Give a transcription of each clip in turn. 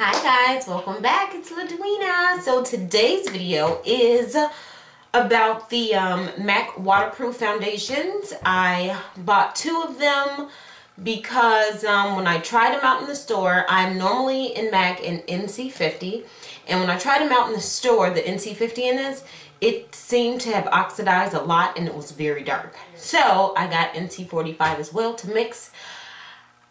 Hi guys, welcome back. It's LaDuina. So today's video is about the M.A.C waterproof foundations. I bought two of them because when I tried them out in the store, I'm normally in M.A.C and NC50, and when I tried them out in the store, the NC50 in this, it seemed to have oxidized a lot and it was very dark. So I got NC45 as well to mix.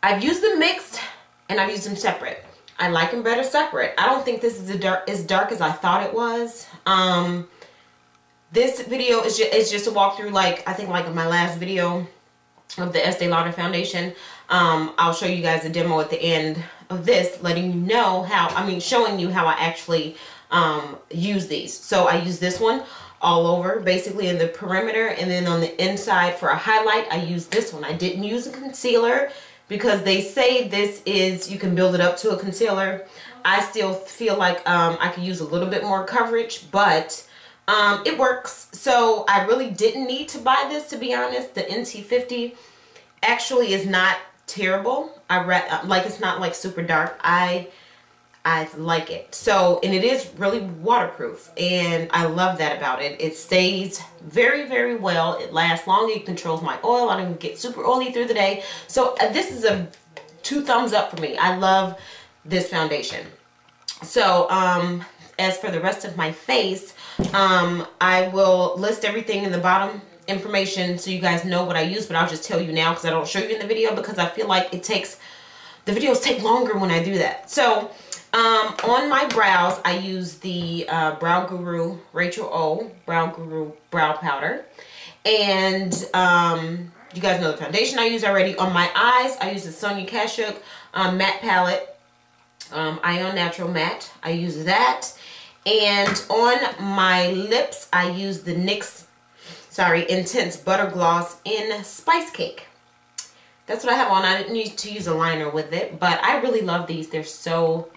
I've used them mixed and I've used them separate. I like them better separate. I don't think this is as dark as I thought it was. This video is just a walkthrough, like I think like my last video of the Estee Lauder foundation. I'll show you guys a demo at the end of this, letting you know how, showing you how I actually use these. So I use this one all over, basically in the perimeter, and then on the inside for a highlight, I use this one. I didn't use a concealer because they say this is, you can build it up to a concealer. I still feel like I could use a little bit more coverage, but it works. So I really didn't need to buy this, to be honest. The NC50 actually is not terrible. Like, it's not like super dark. I like it. So, and it is really waterproof, and I love that about it. It stays very, very well. It lasts long. It controls my oil. I don't get super oily through the day. So this is a 2 thumbs up for me. I love this foundation. So as for the rest of my face, I will list everything in the bottom information so you guys know what I use, but I'll just tell you now because I don't show you in the video, because I feel like the videos take longer when I do that. So on my brows, I use the Brow Guru Rachel O Brow Guru Brow Powder. And you guys know the foundation I use already. On my eyes, I use the Sonia Kashuk matte palette, Ion Natural Matte. I use that. And on my lips, I use the NYX, Intense Butter Gloss in Spice Cake. That's what I have on. I didn't need to use a liner with it, but I really love these. They're so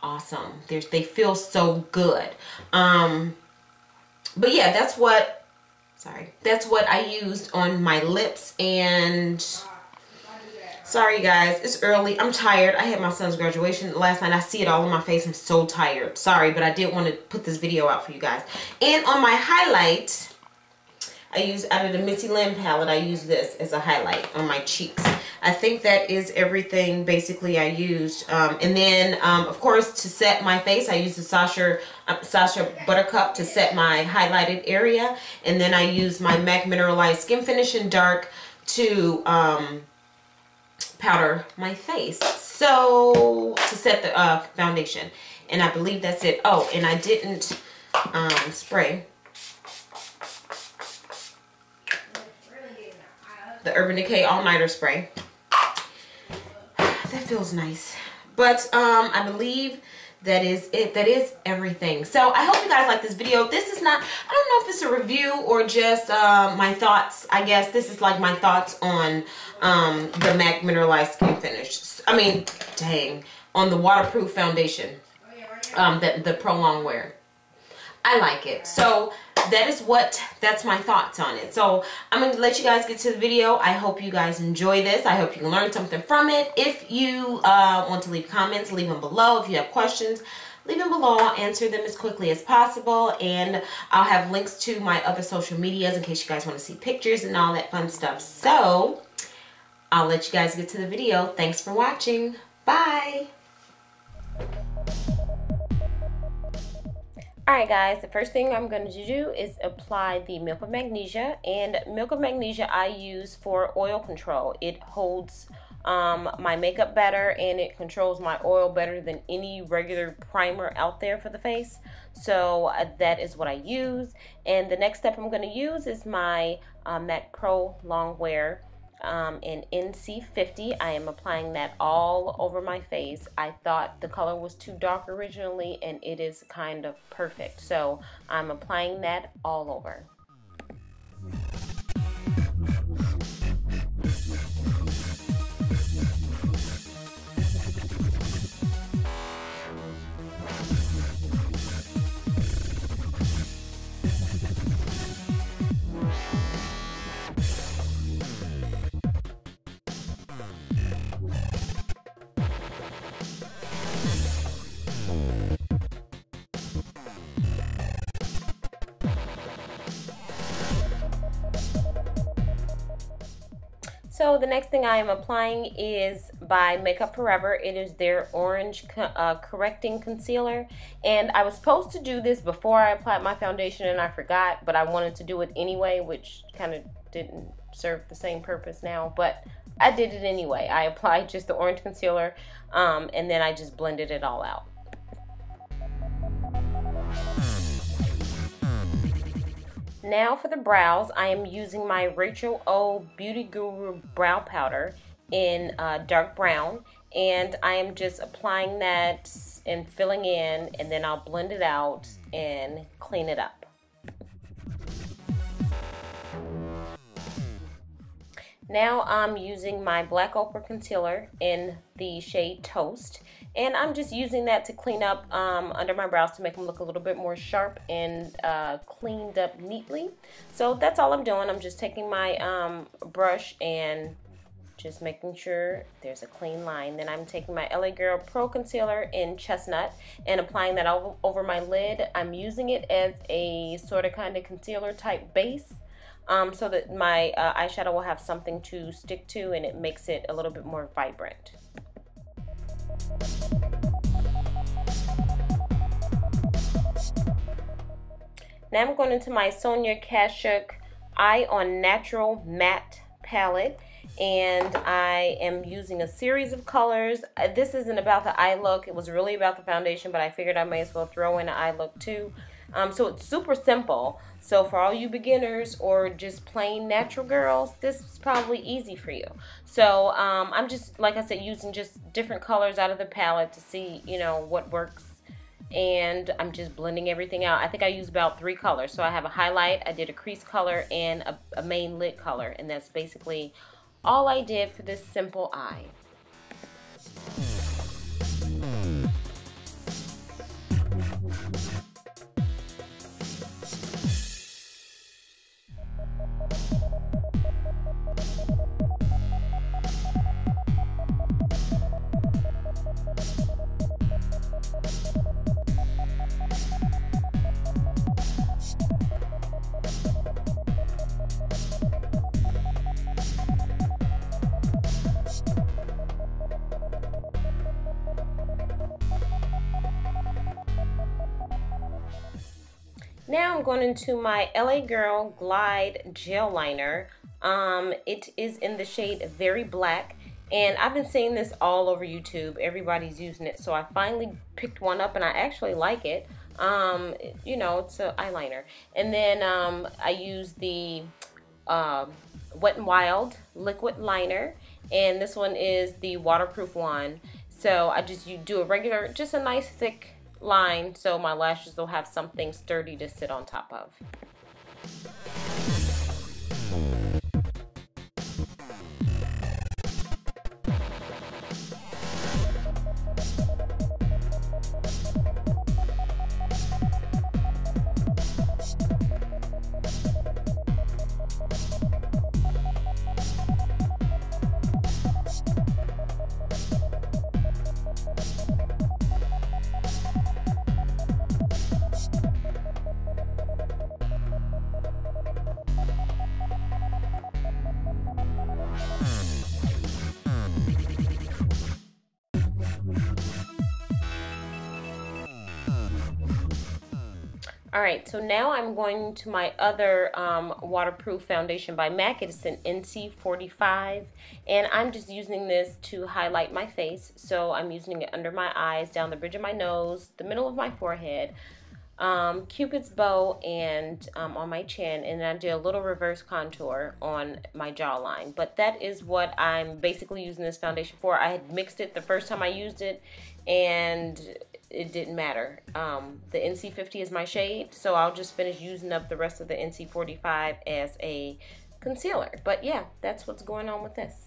awesome. They feel so good. But yeah, that's what I used on my lips. And sorry guys, it's early. I'm tired. I had my son's graduation last night. I see it all on my face. I'm so tired. Sorry, but I did want to put this video out for you guys. And on my highlight, I use, out of the Missy Lynn palette, I use this as a highlight on my cheeks. I think that is everything basically I used. And then, of course, to set my face, I use the Sasha Buttercup to set my highlighted area. And then I use my M.A.C Mineralized Skin Finish in Dark to powder my face. So, to set the foundation. And I believe that's it. Oh, and I didn't spray the Urban Decay All Nighter spray. That feels nice. But I believe that is it. That is everything. So I hope you guys like this video. This is not, I don't know if it's a review or just my thoughts. I guess this is like my thoughts on the M.A.C Mineralized Skin Finish. On the waterproof foundation, the Pro Long Wear. I like it. So that's my thoughts on it. So I'm going to let you guys get to the video. I hope you guys enjoy this. I hope you can learn something from it. If you want to leave comments, leave them below. If you have questions, leave them below. I'll answer them as quickly as possible. And I'll have links to my other social medias in case you guys want to see pictures and all that fun stuff. So I'll let you guys get to the video. Thanks for watching. Bye. Alright guys, the first thing I'm going to do is apply the Milk of Magnesia. And Milk of Magnesia I use for oil control. It holds my makeup better, and it controls my oil better than any regular primer out there for the face. So that is what I use. And the next step I'm going to use is my M.A.C Pro Long Wear in NC50. I am applying that all over my face. I thought the color was too dark originally, and it is kind of perfect. So I'm applying that all over. So the next thing I am applying is by Makeup Forever. It is their orange correcting concealer, and I was supposed to do this before I applied my foundation and I forgot, but I wanted to do it anyway, which kind of didn't serve the same purpose now, but I did it anyway. I applied just the orange concealer and then I just blended it all out. Now for the brows, I am using my Rachel O Beauty Guru brow powder in dark brown, and I am just applying that and filling in, and then I'll blend it out and clean it up. Now I'm using my Black Ochre concealer in the shade Toast, and I'm just using that to clean up under my brows to make them look a little bit more sharp and cleaned up neatly. So that's all I'm doing. I'm just taking my brush and just making sure there's a clean line. Then I'm taking my L.A. Girl Pro Concealer in Chestnut and applying that over my lid. I'm using it as a sort of kind of concealer type base. So that my eyeshadow will have something to stick to, and it makes it a little bit more vibrant. Now I'm going into my Sonia Kashuk Eye on Natural Matte palette, and I am using a series of colors. This isn't about the eye look. It was really about the foundation, but I figured I may as well throw in an eye look too. So it's super simple. So for all you beginners or just plain natural girls, this is probably easy for you. So I'm just, like I said, using just different colors out of the palette to see, you know, what works. And I'm just blending everything out. I think I used about 3 colors. So I have a highlight, I did a crease color, and a main lid color. And that's basically all I did for this simple eye. Now I'm going into my L.A. Girl Glide Gel Liner. It is in the shade Very Black, and I've been seeing this all over YouTube. Everybody's using it, so I finally picked one up, and I actually like it. You know, it's an eyeliner. And then I use the Wet n Wild liquid liner, and this one is the waterproof one. So I just do a regular, just a nice thick line, so my lashes will have something sturdy to sit on top of. Alright, so now I'm going to my other waterproof foundation by M.A.C. It's an NC45, and I'm just using this to highlight my face. So I'm using it under my eyes, down the bridge of my nose, the middle of my forehead, Cupid's bow, and on my chin, and then I do a little reverse contour on my jawline. But that is what I'm basically using this foundation for. I had mixed it the first time I used it, and it didn't matter. The NC50 is my shade, so I'll just finish using up the rest of the NC45 as a concealer. But yeah, that's what's going on with this.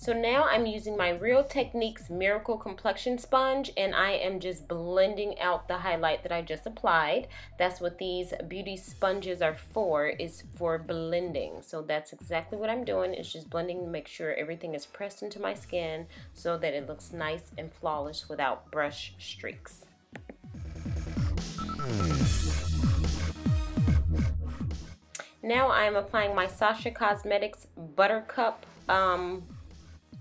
So now I'm using my Real Techniques Miracle Complexion Sponge, and I am just blending out the highlight that I just applied. That's what these beauty sponges are for, is for blending. So that's exactly what I'm doing, is just blending to make sure everything is pressed into my skin so that it looks nice and flawless without brush streaks. Now I'm applying my Sasha Cosmetics Buttercup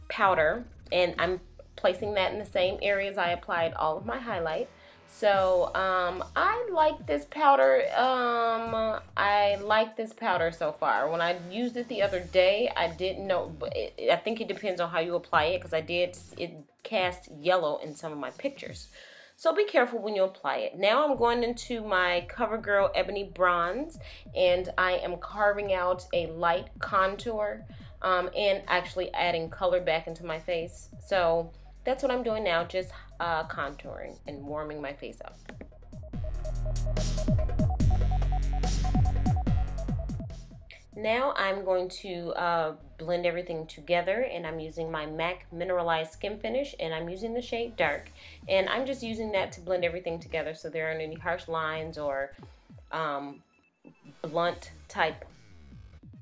powder, and I'm placing that in the same areas I applied all of my highlight. So I like this powder. I like this powder so far. When I used it the other day, I didn't know, but I think it depends on how you apply it, because it cast yellow in some of my pictures. So be careful when you apply it. Now I'm going into my CoverGirl Ebony Bronze, and I am carving out a light contour and actually adding color back into my face. So that's what I'm doing now, just contouring and warming my face up. Now I'm going to blend everything together, and I'm using my M.A.C Mineralized Skin Finish, and I'm using the shade Dark, and I'm just using that to blend everything together so there aren't any harsh lines or blunt type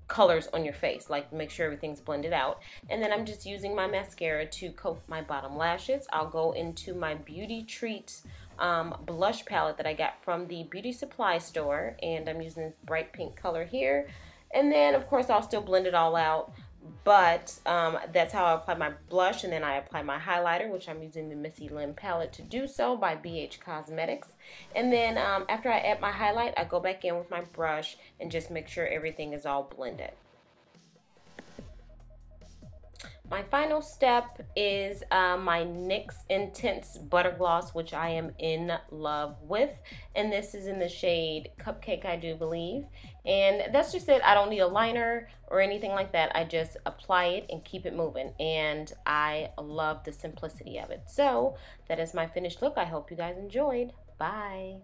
colors on your face. Like, make sure everything's blended out. And then I'm just using my mascara to coat my bottom lashes. I'll go into my Beauty Treats blush palette that I got from the beauty supply store, and I'm using this bright pink color here. And then of course I'll still blend it all out, but that's how I apply my blush. And then I apply my highlighter, which I'm using the Missy Lim palette to do so, by BH Cosmetics. And then after I add my highlight, I go back in with my brush and just make sure everything is all blended. My final step is my NYX Intense Butter Gloss, which I am in love with. And this is in the shade Cupcake, I do believe. And that's just it. I don't need a liner or anything like that. I just apply it and keep it moving. And I love the simplicity of it. So that is my finished look. I hope you guys enjoyed. Bye.